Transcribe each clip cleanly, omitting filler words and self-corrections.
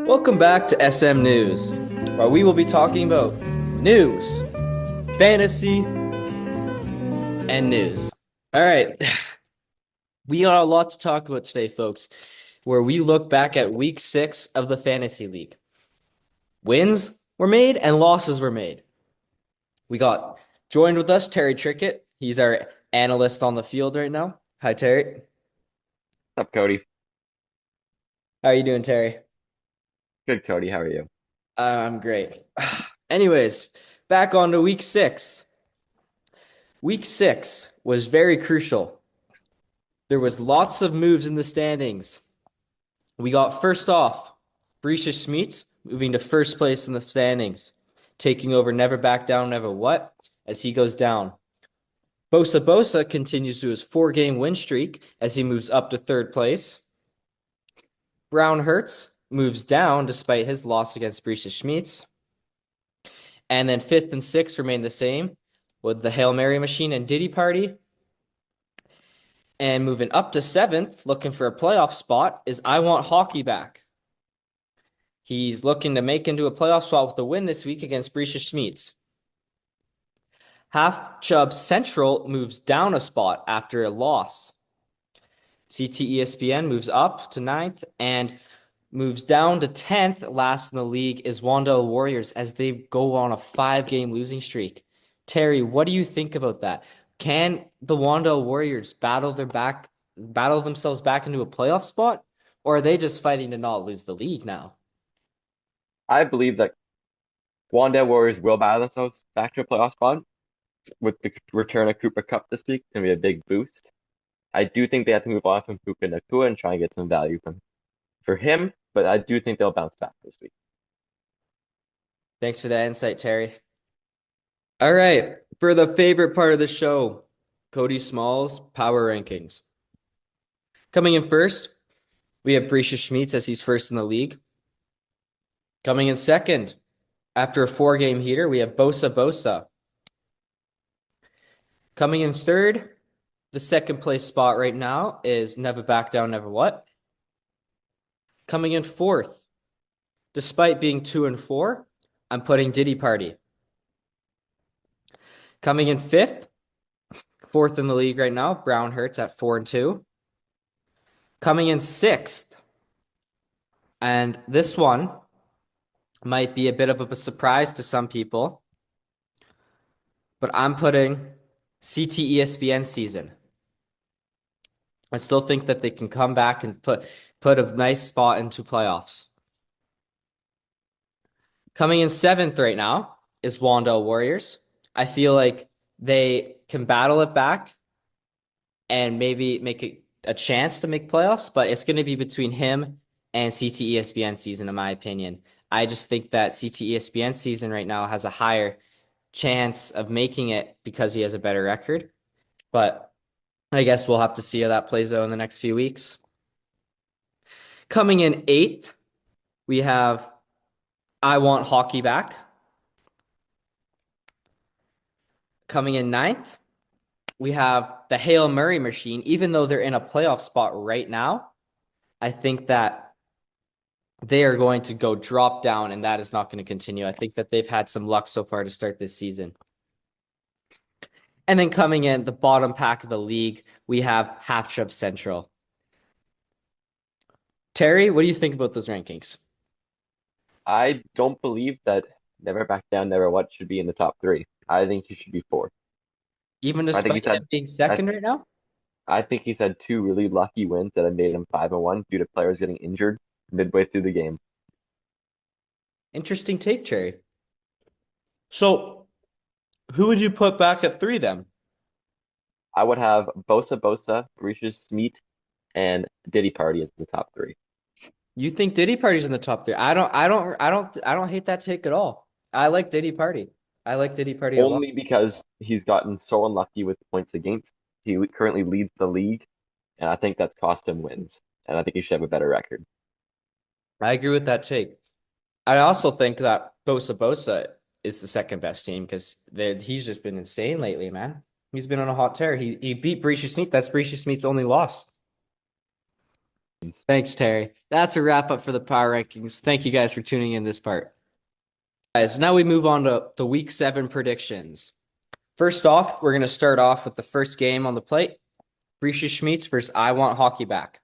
Welcome back to SM News, where we will be talking about news, fantasy, and news. All right, we got a lot to talk about today, folks, where we look back at week 6 of the Fantasy League. Wins were made and losses were made. We got joined with us, Terry Trickett. He's our analyst on the field right now. Hi, Terry. What's up, Cody? How are you doing, Terry? Good, Cody. How are you? I'm great. Anyways, back on to week 6. Week 6 was very crucial. There was lots of moves in the standings. We got first off, Berisha Smits moving to first place in the standings, taking over Never Back Down, Never What as he goes down. Bosa Bosa continues to his 4-game win streak as he moves up to third place. Brown Hurts moves down despite his loss against Berisha Smits. And then 5th and 6th remain the same with the Hail Mary Machine and Diddy Party. And moving up to 7th, looking for a playoff spot, is I Want Hockey Back. He's looking to make into a playoff spot with a win this week against Berisha Smits. Half Chubb Central moves down a spot after a loss. CT ESPN moves up to 9th and moves down to 10th. Last in the league is Wandale Warriors as they go on a 5-game losing streak. Terry, what do you think about that? Can the Wandale Warriors battle themselves back into a playoff spot, or are they just fighting to not lose the league now? I believe that Wandale Warriors will battle themselves back to a playoff spot with the return of Cooper Cup this week. It's going to be a big boost. I do think they have to move on from Puka Nacua and try and get some value for him, but I do think they'll bounce back this week. Thanks for that insight, Terry. All right, for the favorite part of the show, Cody Smalls power rankings. Coming in first, we have Berisha Smits as he's first in the league. Coming in second, after a 4-game heater, we have Bosa Bosa. Coming in third, the second place spot right now is Never Back Down, Never What. Coming in fourth, despite being 2 and 4, I'm putting Diddy Party. Coming in fifth, fourth in the league right now, Brown Hurts at 4 and 2. Coming in sixth, and this one might be a bit of a surprise to some people, but I'm putting CT ESPN season. I still think that they can come back and put a nice spot into playoffs. Coming in seventh right now is Wandale Warriors. I feel like they can battle it back and maybe make a chance to make playoffs, but it's going to be between him and CT ESPN season, in my opinion. I just think that CT ESPN season right now has a higher chance of making it because he has a better record. But I guess we'll have to see how that plays out in the next few weeks. Coming in eighth, we have I Want Hockey Back. Coming in ninth, we have the Hail Murray Machine. Even though they're in a playoff spot right now, I think that they are going to go drop down, and that is not going to continue. I think that they've had some luck so far to start this season. And then coming in the bottom pack of the league, we have Half Chub Central. Terry, what do you think about those rankings? I don't believe that Never Back Down, Never What should be in the top three. I think he should be fourth. Even I think despite he's him had being I, second right now? I think he's had two really lucky wins that have made him 5-1 due to players getting injured midway through the game. Interesting take, Terry. So, who would you put back at 3 then? I would have Bosa Bosa, Berisha Smeet, and Diddy Party as the top three. You think Diddy Party's in the top 3? I don't hate that take at all. I like Diddy Party. I like Diddy Party a lot. Only because he's gotten so unlucky with points against. Currently leads the league, and I think that's cost him wins. And I think he should have a better record. I agree with that take. I also think that Bosa Bosa is the second best team because he's just been insane lately, man. He's been on a hot tear. He beat Berisha Smith. That's Berisha Smith's only loss. Thanks, Terry. That's a wrap up for the power rankings. Thank you guys for tuning in this part. Guys, now we move on to the week 7 predictions. First off, we're going to start off with the first game on the plate. Brisha Schmitz versus I Want Hockey Back.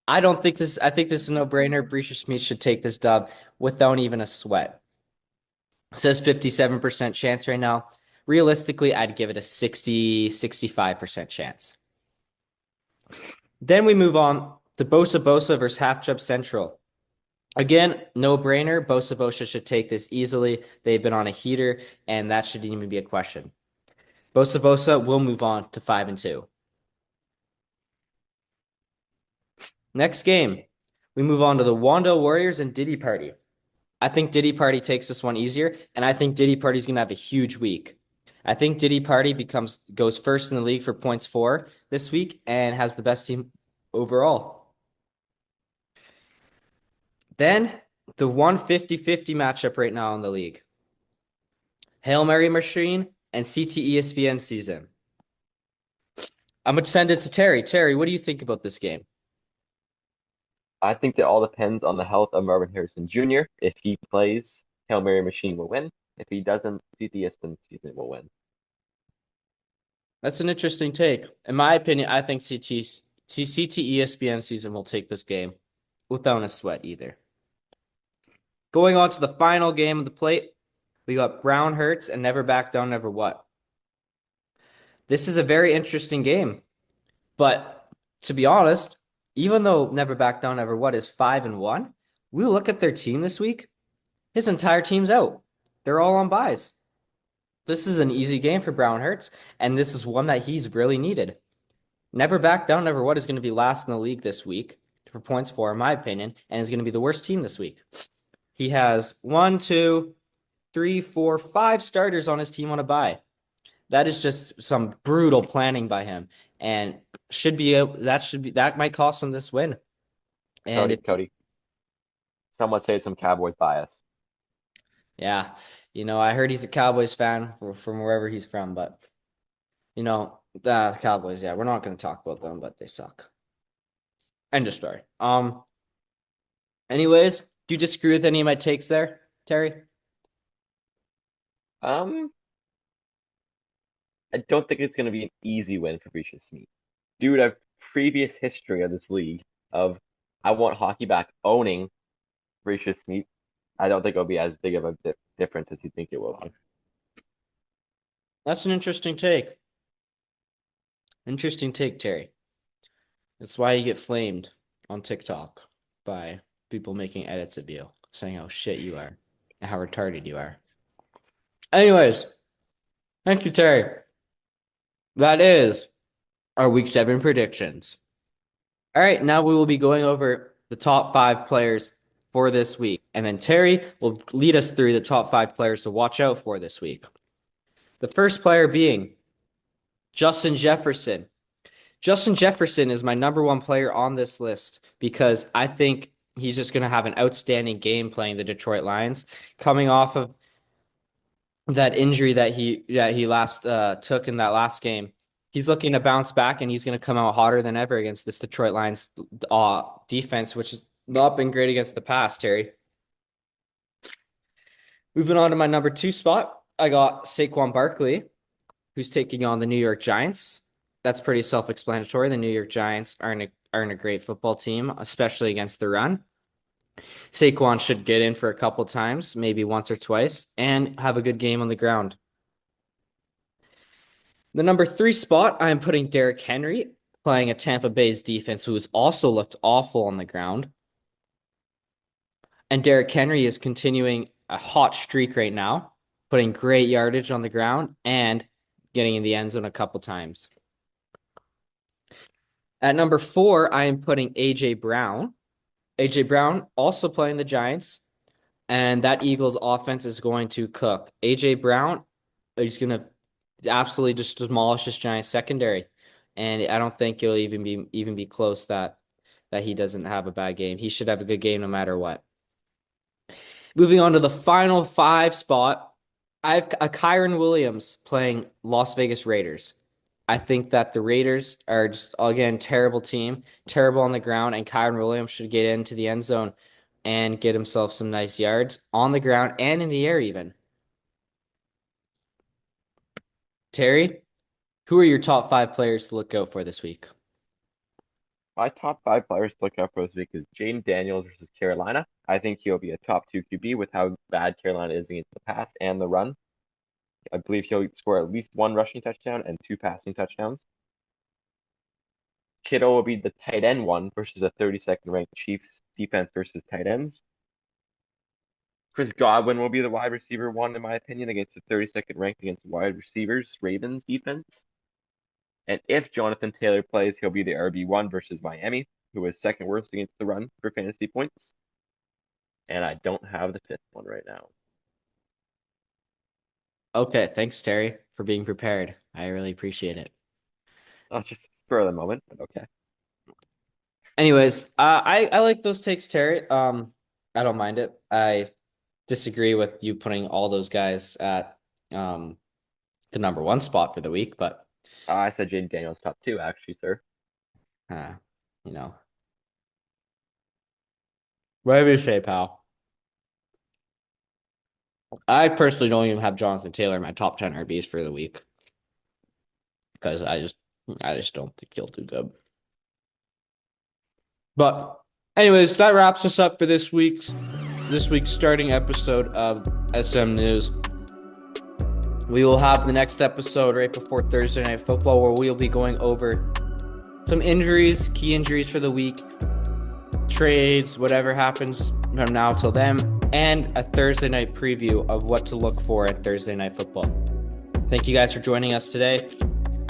I think this is a no-brainer. Brisha Schmitz should take this dub without even a sweat. It says 57% chance right now. Realistically, I'd give it a 65% chance. Then we move on to Bosa Bosa versus Half Chub Central. Again, no brainer. Bosa Bosa should take this easily. They've been on a heater, and that shouldn't even be a question. Bosa Bosa will move on to 5-2. Next game, we move on to the Wandale Warriors and Diddy Party. I think Diddy Party takes this one easier, and I think Diddy Party's gonna have a huge week. I think Diddy Party goes first in the league for points for this week and has the best team overall. Then the 150-50 matchup right now in the league. Hail Mary Machine and CT ESPN season. I'm gonna send it to Terry. Terry, what do you think about this game? I think that all depends on the health of Marvin Harrison Jr. If he plays, Hail Mary Machine will win. If he doesn't, CTSPN season will win. That's an interesting take. In my opinion, I think CT ESPN season will take this game without a sweat either. Going on to the final game of the plate, we got Brown Hurts and Never Back Down, Never What. This is a very interesting game, but to be honest, even though Never Back Down, Never What is 5-1, we look at their team this week. His entire team's out. They're all on buys. This is an easy game for Brown Hurts, and this is one that he's really needed. Never Back Down, Never What is going to be last in the league this week for points for, in my opinion, and is going to be the worst team this week. He has 1, 2, 3, 4, 5 starters on his team on a bye. That is just some brutal planning by him, and that might cost him this win. And Cody, some would say it's some Cowboys bias. yeah, I heard he's a Cowboys fan from wherever he's from, but the Cowboys, yeah, we're not going to talk about them, but they suck. End of story. Anyways, do you disagree with any of my takes there, Terry? Um, I don't think it's going to be an easy win for Brisha Smith. Due to previous history of this league of I Want Hockey Back owning Brisha Smith, I don't think it'll be as big of a difference as you think it will be. That's an interesting take. Interesting take, Terry. That's why you get flamed on TikTok by people making edits of you, saying how shit you are and how retarded you are. Anyways, thank you, Terry. That is our week 7 predictions. All right, now we will be going over the top 5 players for this week, and then Terry will lead us through the top 5 players to watch out for this week. The first player being Justin Jefferson. Justin Jefferson is my number 1 player on this list because I think he's just going to have an outstanding game playing the Detroit Lions, coming off of that injury that he last took in that last game. He's looking to bounce back, and he's going to come out hotter than ever against this Detroit Lions defense, which has not been great against the pass, Terry. Moving on to my number 2 spot, I got Saquon Barkley, who's taking on the New York Giants. That's pretty self-explanatory. The New York Giants aren't a great football team, especially against the run. Saquon should get in for a couple times, maybe once or twice, and have a good game on the ground. The number 3 spot, I am putting Derrick Henry, playing a Tampa Bay's defense who has also looked awful on the ground. And Derrick Henry is continuing a hot streak right now, putting great yardage on the ground and getting in the end zone a couple times. At number 4, I am putting A.J. Brown. A.J. Brown also playing the Giants, and that Eagles offense is going to cook. A.J. Brown is going to absolutely just demolish this Giants secondary, and I don't think it'll even be close that he doesn't have a bad game. He should have a good game no matter what. Moving on to the final 5 spot, I have a Kyren Williams playing Las Vegas Raiders. I think that the Raiders are just, again, terrible team, terrible on the ground, and Kyron Williams should get into the end zone and get himself some nice yards on the ground and in the air even. Terry, who are your top 5 players to look out for this week? My top 5 players to look out for this week is Jaden Daniels versus Carolina. I think he'll be a top 2 QB with how bad Carolina is against the pass and the run. I believe he'll score at least 1 rushing touchdown and 2 passing touchdowns. Kittle will be the tight end 1 versus a 32nd ranked Chiefs defense versus tight ends. Chris Godwin will be the wide receiver 1, in my opinion, against the 32nd ranked against wide receivers Ravens defense. And if Jonathan Taylor plays, he'll be the RB1 versus Miami, who is second worst against the run for fantasy points. And I don't have the 5th one right now. Okay, thanks, Terry, for being prepared. I really appreciate it. I'll just spur of the moment, but okay. Anyways, I like those takes, Terry. I don't mind it. I disagree with you putting all those guys at the number 1 spot for the week, but I said Jaden Daniels top 2, actually, sir. you know, whatever you say, pal. I personally don't even have Jonathan Taylor in my top 10 RBs for the week because I just don't think he'll do good. But anyways, that wraps us up for this week's starting episode of SM News. We will have the next episode right before Thursday Night Football, where we'll be going over some injuries, key injuries for the week, trades, whatever happens from now till then, and a Thursday night preview of what to look for at Thursday Night Football. Thank you guys for joining us today.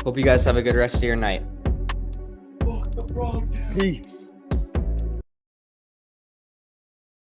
Hope you guys have a good rest of your night. Peace.